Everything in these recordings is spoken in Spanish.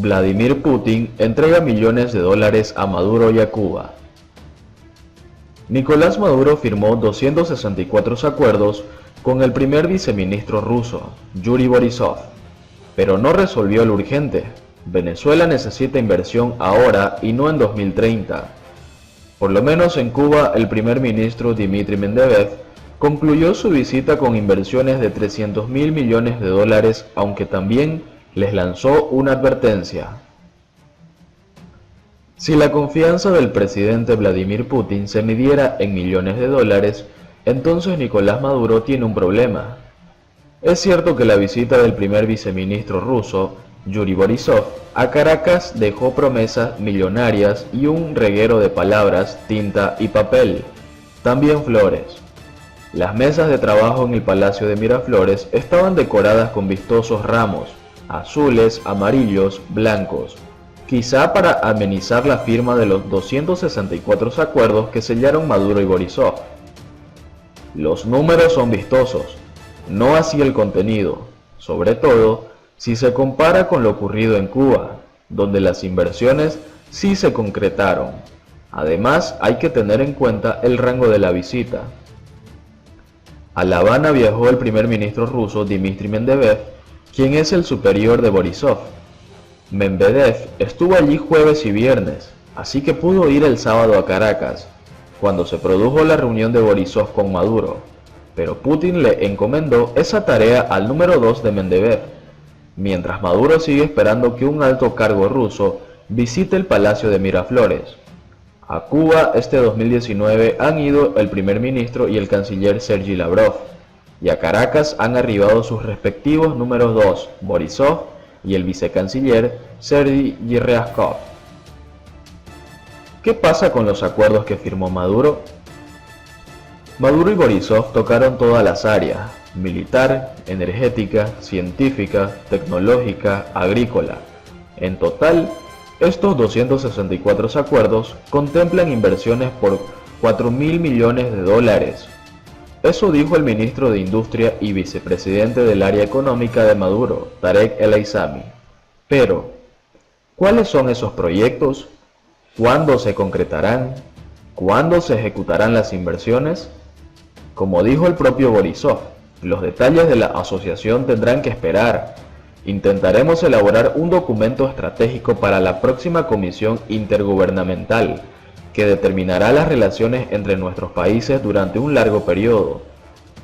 Vladimir Putin entrega millones de dólares a Maduro y a Cuba. Nicolás Maduro firmó 264 acuerdos con el primer viceministro ruso, Yuri Borisov, pero no resolvió lo urgente. Venezuela necesita inversión ahora y no en 2030. Por lo menos en Cuba, el primer ministro Dmitry Medvedev concluyó su visita con inversiones de 300.000 millones de dólares, aunque también les lanzó una advertencia. Si la confianza del presidente Vladimir Putin se midiera en millones de dólares, entonces Nicolás Maduro tiene un problema. Es cierto que la visita del primer viceministro ruso, Yuri Borisov, a Caracas dejó promesas millonarias y un reguero de palabras, tinta y papel, también flores. Las mesas de trabajo en el Palacio de Miraflores estaban decoradas con vistosos ramos, azules, amarillos, blancos, quizá para amenizar la firma de los 264 acuerdos que sellaron Maduro y Borisov. Los números son vistosos, no así el contenido, sobre todo si se compara con lo ocurrido en Cuba, donde las inversiones sí se concretaron. Además, hay que tener en cuenta el rango de la visita. A La Habana viajó el primer ministro ruso Dmitry Medvedev, quien es el superior de Borisov. Medvedev estuvo allí jueves y viernes, así que pudo ir el sábado a Caracas, cuando se produjo la reunión de Borisov con Maduro, pero Putin le encomendó esa tarea al número 2 de Medvedev, mientras Maduro sigue esperando que un alto cargo ruso visite el Palacio de Miraflores. A Cuba este 2019 han ido el primer ministro y el canciller Sergei Lavrov, y a Caracas han arribado sus respectivos números 2, Borisov, y el vicecanciller Sergei Ryabkov. ¿Qué pasa con los acuerdos que firmó Maduro? Maduro y Borisov tocaron todas las áreas: militar, energética, científica, tecnológica, agrícola. En total, estos 264 acuerdos contemplan inversiones por 4.000 millones de dólares. Eso dijo el ministro de Industria y vicepresidente del área económica de Maduro, Tarek El Aissami. Pero, ¿cuáles son esos proyectos? ¿Cuándo se concretarán? ¿Cuándo se ejecutarán las inversiones? Como dijo el propio Borisov, los detalles de la asociación tendrán que esperar. Intentaremos elaborar un documento estratégico para la próxima comisión intergubernamental, que determinará las relaciones entre nuestros países durante un largo periodo.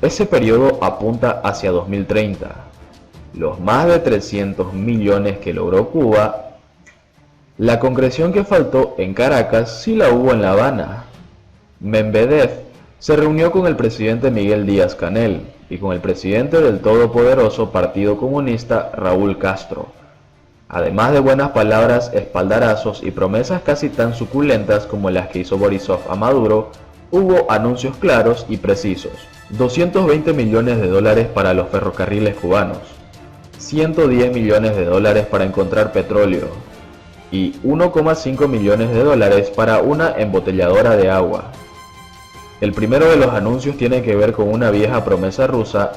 Ese periodo apunta hacia 2030. Los más de 300 millones que logró Cuba, la concreción que faltó en Caracas sí la hubo en La Habana. Medvedev se reunió con el presidente Miguel Díaz-Canel y con el presidente del todopoderoso Partido Comunista, Raúl Castro. Además de buenas palabras, espaldarazos y promesas casi tan suculentas como las que hizo Borisov a Maduro, hubo anuncios claros y precisos. 220 millones de dólares para los ferrocarriles cubanos, 110 millones de dólares para encontrar petróleo y 1,5 millones de dólares para una embotelladora de agua. El primero de los anuncios tiene que ver con una vieja promesa rusa.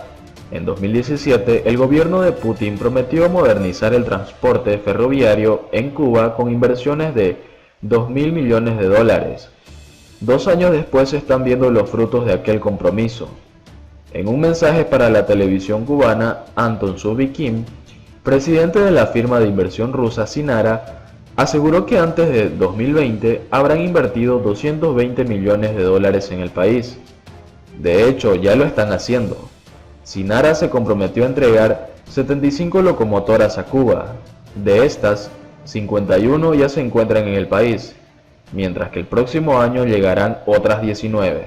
En 2017, el gobierno de Putin prometió modernizar el transporte ferroviario en Cuba con inversiones de 2.000 millones de dólares. 2 años después se están viendo los frutos de aquel compromiso. En un mensaje para la televisión cubana, Anton Subikin, presidente de la firma de inversión rusa Sinara, aseguró que antes de 2020 habrán invertido 220 millones de dólares en el país. De hecho, ya lo están haciendo. Sinara se comprometió a entregar 75 locomotoras a Cuba. De estas, 51 ya se encuentran en el país, mientras que el próximo año llegarán otras 19.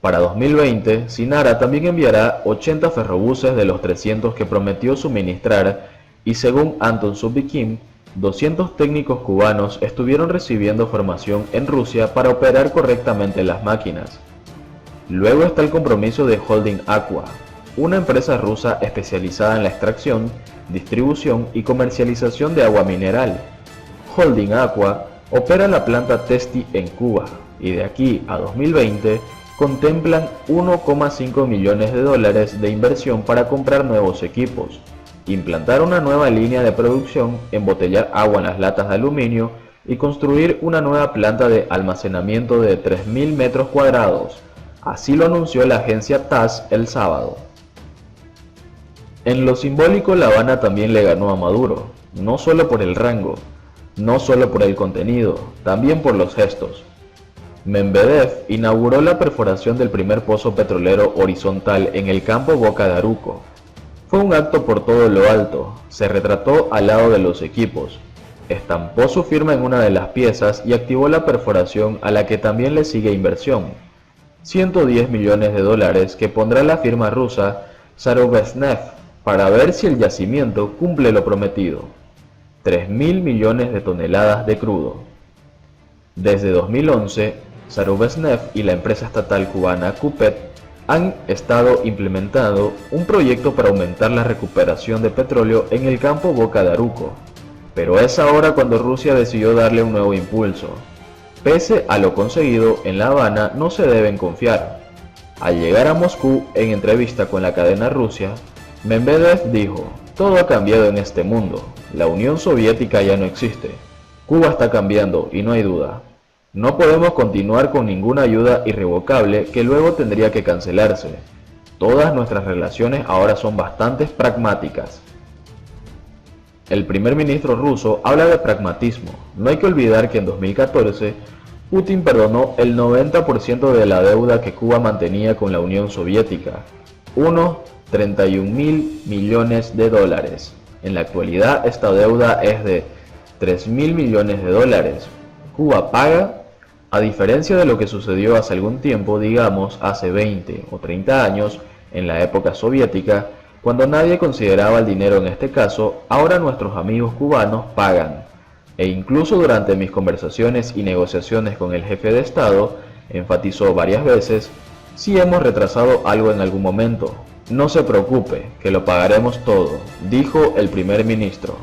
Para 2020, Sinara también enviará 80 ferrobuses de los 300 que prometió suministrar, y según Anton Subikin, 200 técnicos cubanos estuvieron recibiendo formación en Rusia para operar correctamente las máquinas. Luego está el compromiso de Holding Aqua, una empresa rusa especializada en la extracción, distribución y comercialización de agua mineral. Holding Aqua opera la planta Testi en Cuba y de aquí a 2020 contemplan 1,5 millones de dólares de inversión para comprar nuevos equipos. implantar una nueva línea de producción, embotellar agua en las latas de aluminio y construir una nueva planta de almacenamiento de 3.000 metros cuadrados. Así lo anunció la agencia TASS el sábado. En lo simbólico, La Habana también le ganó a Maduro, no solo por el rango, no solo por el contenido, también por los gestos. Medvedev inauguró la perforación del primer pozo petrolero horizontal en el campo Boca de Aruco. Fue un acto por todo lo alto, se retrató al lado de los equipos, estampó su firma en una de las piezas y activó la perforación, a la que también le sigue inversión, $110 millones que pondrá la firma rusa Zarubezhnef para ver si el yacimiento cumple lo prometido: 3.000 millones de toneladas de crudo. Desde 2011, Zarubezhnef y la empresa estatal cubana Cupet han estado implementando un proyecto para aumentar la recuperación de petróleo en el campo Boca de Aruco, pero es ahora cuando Rusia decidió darle un nuevo impulso. Pese a lo conseguido en La Habana, no se deben confiar. Al llegar a Moscú, en entrevista con la cadena Rusia, Medvedev dijo: "Todo ha cambiado en este mundo, la Unión Soviética ya no existe, Cuba está cambiando y no hay duda. No podemos continuar con ninguna ayuda irrevocable que luego tendría que cancelarse. Todas nuestras relaciones ahora son bastante pragmáticas". El primer ministro ruso habla de pragmatismo. No hay que olvidar que en 2014, Putin perdonó el 90% de la deuda que Cuba mantenía con la Unión Soviética, unos $31.000 millones. En la actualidad, esta deuda es de $3.000 millones. Cuba paga, a diferencia de lo que sucedió hace algún tiempo, digamos hace 20 o 30 años, en la época soviética, cuando nadie consideraba el dinero en este caso. Ahora nuestros amigos cubanos pagan. E incluso durante mis conversaciones y negociaciones con el jefe de Estado, enfatizó varias veces: "Si hemos retrasado algo en algún momento, no se preocupe, que lo pagaremos todo", dijo el primer ministro.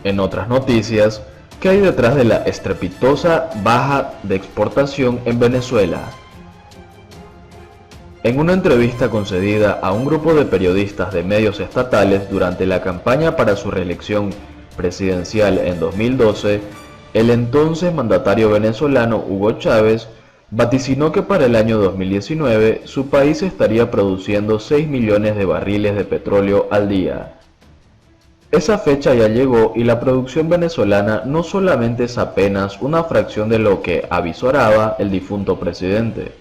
En otras noticias, ¿qué hay detrás de la estrepitosa baja de exportación en Venezuela? En una entrevista concedida a un grupo de periodistas de medios estatales durante la campaña para su reelección presidencial en 2012, el entonces mandatario venezolano Hugo Chávez vaticinó que para el año 2019 su país estaría produciendo 6 millones de barriles de petróleo al día. Esa fecha ya llegó y la producción venezolana no solamente es apenas una fracción de lo que avisoraba el difunto presidente,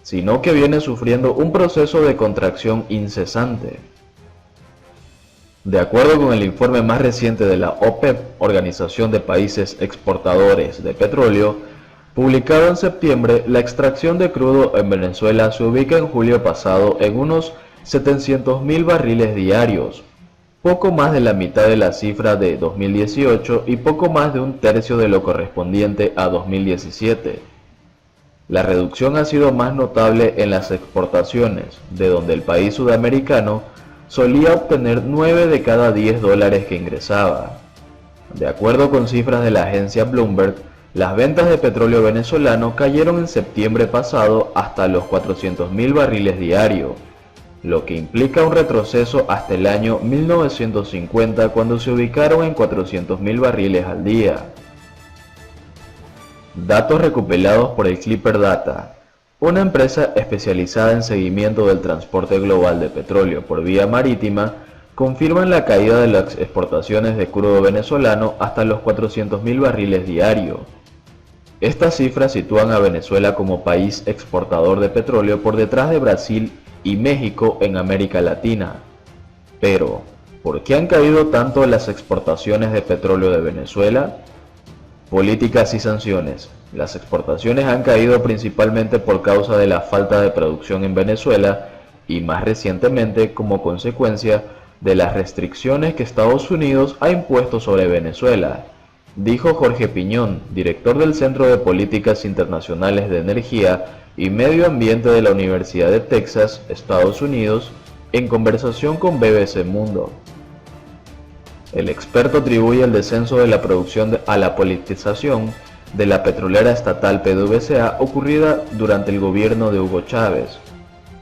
sino que viene sufriendo un proceso de contracción incesante. De acuerdo con el informe más reciente de la OPEP, Organización de Países Exportadores de Petróleo, publicado en septiembre, la extracción de crudo en Venezuela se ubica en julio pasado en unos 700.000 barriles diarios, poco más de la mitad de la cifra de 2018 y poco más de un tercio de lo correspondiente a 2017. La reducción ha sido más notable en las exportaciones, de donde el país sudamericano solía obtener 9 de cada 10 dólares que ingresaba. De acuerdo con cifras de la agencia Bloomberg, las ventas de petróleo venezolano cayeron en septiembre pasado hasta los 400.000 barriles diarios, lo que implica un retroceso hasta el año 1950, cuando se ubicaron en 400.000 barriles al día. Datos recopilados por el Clipper Data, una empresa especializada en seguimiento del transporte global de petróleo por vía marítima, confirman la caída de las exportaciones de crudo venezolano hasta los 400.000 barriles diarios. Estas cifras sitúan a Venezuela como país exportador de petróleo por detrás de Brasil y México en América Latina. Pero, ¿por qué han caído tanto las exportaciones de petróleo de Venezuela? Políticas y sanciones. Las exportaciones han caído principalmente por causa de la falta de producción en Venezuela y más recientemente como consecuencia de las restricciones que Estados Unidos ha impuesto sobre Venezuela, dijo Jorge Piñón, director del Centro de Políticas Internacionales de Energía y Medio Ambiente de la Universidad de Texas, Estados Unidos, en conversación con BBC Mundo. El experto atribuye el descenso de la producción a la politización de la petrolera estatal PDVSA ocurrida durante el gobierno de Hugo Chávez.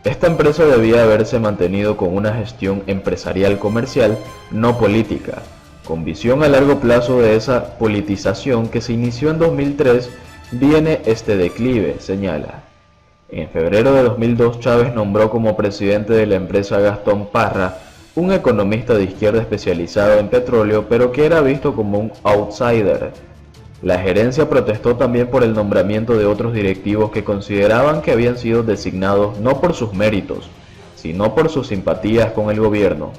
Esta empresa debía haberse mantenido con una gestión empresarial comercial, no política, con visión a largo plazo. De esa politización que se inició en 2003 viene este declive, señala. En febrero de 2002, Chávez nombró como presidente de la empresa a Gastón Parra, un economista de izquierda especializado en petróleo, pero que era visto como un outsider. La gerencia protestó también por el nombramiento de otros directivos que consideraban que habían sido designados no por sus méritos, sino por sus simpatías con el gobierno.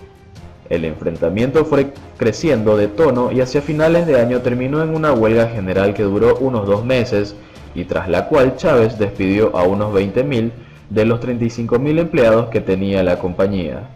El enfrentamiento fue creciendo de tono y hacia finales de año terminó en una huelga general que duró unos 2 meses y tras la cual Chávez despidió a unos 20.000 de los 35.000 empleados que tenía la compañía.